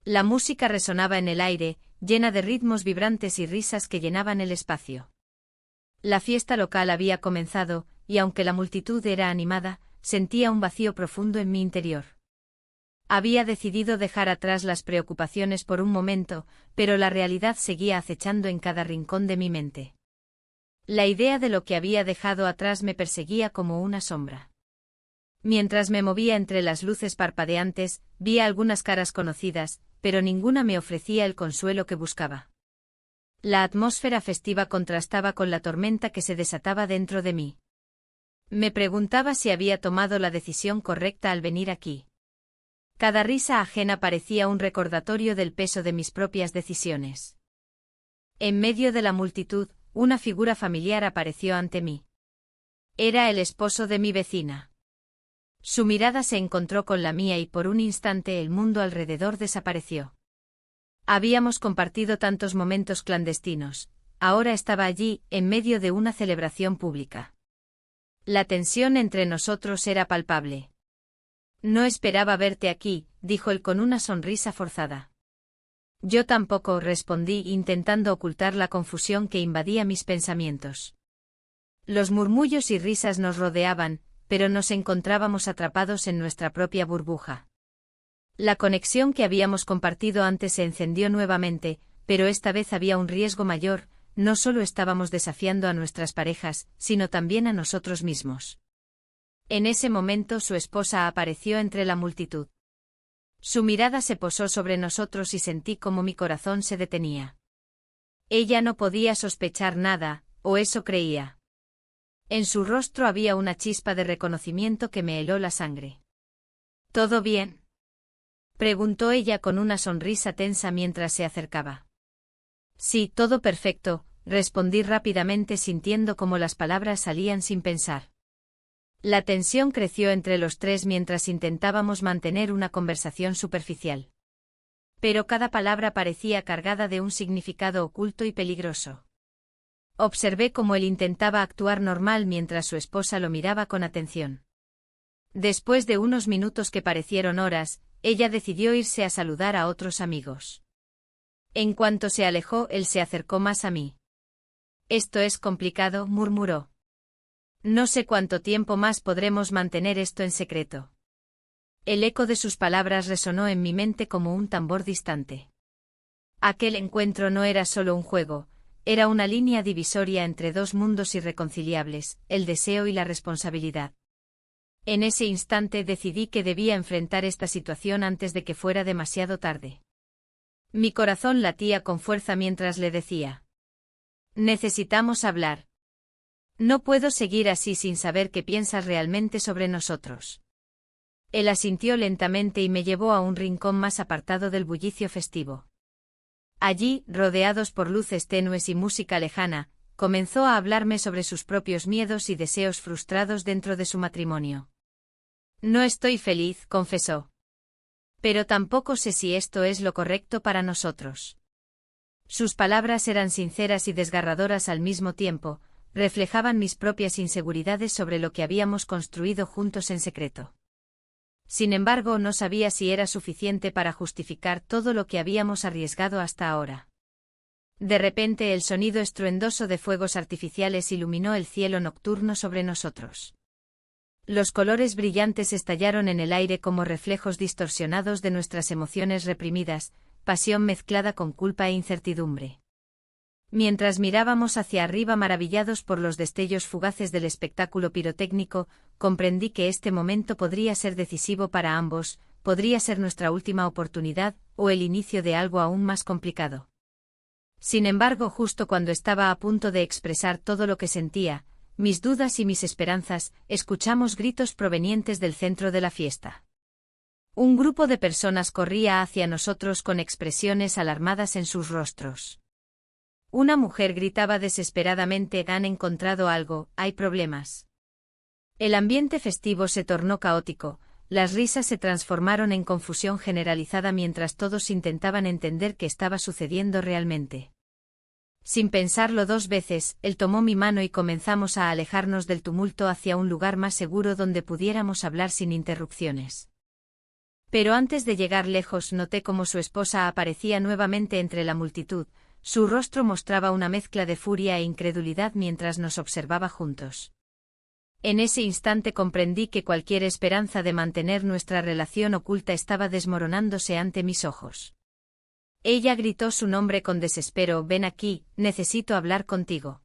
Speaker 1: La música resonaba en el aire, llena de ritmos vibrantes y risas que llenaban el espacio. La fiesta local había comenzado, y aunque la multitud era animada, sentía un vacío profundo en mi interior. Había decidido dejar atrás las preocupaciones por un momento, pero la realidad seguía acechando en cada rincón de mi mente. La idea de lo que había dejado atrás me perseguía como una sombra. Mientras me movía entre las luces parpadeantes, vi algunas caras conocidas, pero ninguna me ofrecía el consuelo que buscaba. La atmósfera festiva contrastaba con la tormenta que se desataba dentro de mí. Me preguntaba si había tomado la decisión correcta al venir aquí. Cada risa ajena parecía un recordatorio del peso de mis propias decisiones. En medio de la multitud, una figura familiar apareció ante mí. Era el esposo de mi vecina. Su mirada se encontró con la mía y por un instante el mundo alrededor desapareció. Habíamos compartido tantos momentos clandestinos, ahora estaba allí, en medio de una celebración pública. La tensión entre nosotros era palpable. No esperaba verte aquí, dijo él con una sonrisa forzada. Yo tampoco, respondí, intentando ocultar la confusión que invadía mis pensamientos. Los murmullos y risas nos rodeaban, pero nos encontrábamos atrapados en nuestra propia burbuja. La conexión que habíamos compartido antes se encendió nuevamente, pero esta vez había un riesgo mayor, no solo estábamos desafiando a nuestras parejas, sino también a nosotros mismos. En ese momento su esposa apareció entre la multitud. Su mirada se posó sobre nosotros y sentí como mi corazón se detenía. Ella no podía sospechar nada, o eso creía. En su rostro había una chispa de reconocimiento que me heló la sangre. ¿Todo bien?, preguntó ella con una sonrisa tensa mientras se acercaba. Sí, todo perfecto, respondí rápidamente sintiendo cómo las palabras salían sin pensar. La tensión creció entre los tres mientras intentábamos mantener una conversación superficial. Pero cada palabra parecía cargada de un significado oculto y peligroso. Observé cómo él intentaba actuar normal mientras su esposa lo miraba con atención. Después de unos minutos que parecieron horas, ella decidió irse a saludar a otros amigos. En cuanto se alejó, él se acercó más a mí. Esto es complicado, murmuró. No sé cuánto tiempo más podremos mantener esto en secreto. El eco de sus palabras resonó en mi mente como un tambor distante. Aquel encuentro no era solo un juego, era una línea divisoria entre dos mundos irreconciliables, el deseo y la responsabilidad. En ese instante decidí que debía enfrentar esta situación antes de que fuera demasiado tarde. Mi corazón latía con fuerza mientras le decía: necesitamos hablar. No puedo seguir así sin saber qué piensas realmente sobre nosotros. Él asintió lentamente y me llevó a un rincón más apartado del bullicio festivo. Allí, rodeados por luces tenues y música lejana, comenzó a hablarme sobre sus propios miedos y deseos frustrados dentro de su matrimonio. No estoy feliz, confesó. Pero tampoco sé si esto es lo correcto para nosotros. Sus palabras eran sinceras y desgarradoras al mismo tiempo, reflejaban mis propias inseguridades sobre lo que habíamos construido juntos en secreto. Sin embargo, no sabía si era suficiente para justificar todo lo que habíamos arriesgado hasta ahora. De repente, el sonido estruendoso de fuegos artificiales iluminó el cielo nocturno sobre nosotros. Los colores brillantes estallaron en el aire como reflejos distorsionados de nuestras emociones reprimidas, pasión mezclada con culpa e incertidumbre. Mientras mirábamos hacia arriba maravillados por los destellos fugaces del espectáculo pirotécnico, comprendí que este momento podría ser decisivo para ambos, podría ser nuestra última oportunidad, o el inicio de algo aún más complicado. Sin embargo, justo cuando estaba a punto de expresar todo lo que sentía, mis dudas y mis esperanzas, escuchamos gritos provenientes del centro de la fiesta. Un grupo de personas corría hacia nosotros con expresiones alarmadas en sus rostros. Una mujer gritaba desesperadamente: «Han encontrado algo, hay problemas». El ambiente festivo se tornó caótico, las risas se transformaron en confusión generalizada mientras todos intentaban entender qué estaba sucediendo realmente. Sin pensarlo dos veces, él tomó mi mano y comenzamos a alejarnos del tumulto hacia un lugar más seguro donde pudiéramos hablar sin interrupciones. Pero antes de llegar lejos noté cómo su esposa aparecía nuevamente entre la multitud. Su rostro mostraba una mezcla de furia e incredulidad mientras nos observaba juntos. En ese instante comprendí que cualquier esperanza de mantener nuestra relación oculta estaba desmoronándose ante mis ojos. Ella gritó su nombre con desespero: «Ven aquí, necesito hablar contigo».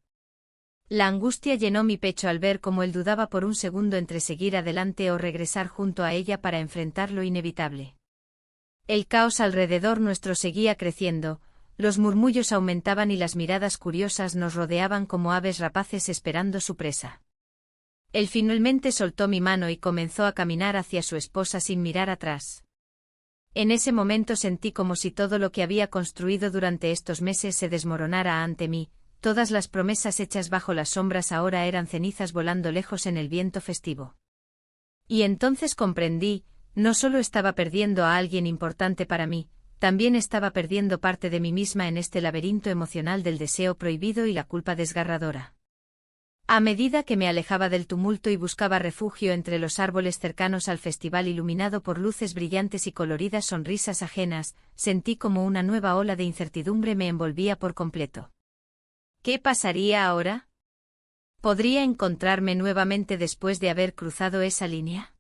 Speaker 1: La angustia llenó mi pecho al ver cómo él dudaba por un segundo entre seguir adelante o regresar junto a ella para enfrentar lo inevitable. El caos alrededor nuestro seguía creciendo, los murmullos aumentaban y las miradas curiosas nos rodeaban como aves rapaces esperando su presa. Él finalmente soltó mi mano y comenzó a caminar hacia su esposa sin mirar atrás. En ese momento sentí como si todo lo que había construido durante estos meses se desmoronara ante mí. Todas las promesas hechas bajo las sombras ahora eran cenizas volando lejos en el viento festivo. Y entonces comprendí, no solo estaba perdiendo a alguien importante para mí, también estaba perdiendo parte de mí misma en este laberinto emocional del deseo prohibido y la culpa desgarradora. A medida que me alejaba del tumulto y buscaba refugio entre los árboles cercanos al festival iluminado por luces brillantes y coloridas sonrisas ajenas, sentí como una nueva ola de incertidumbre me envolvía por completo. ¿Qué pasaría ahora? ¿Podría encontrarme nuevamente después de haber cruzado esa línea?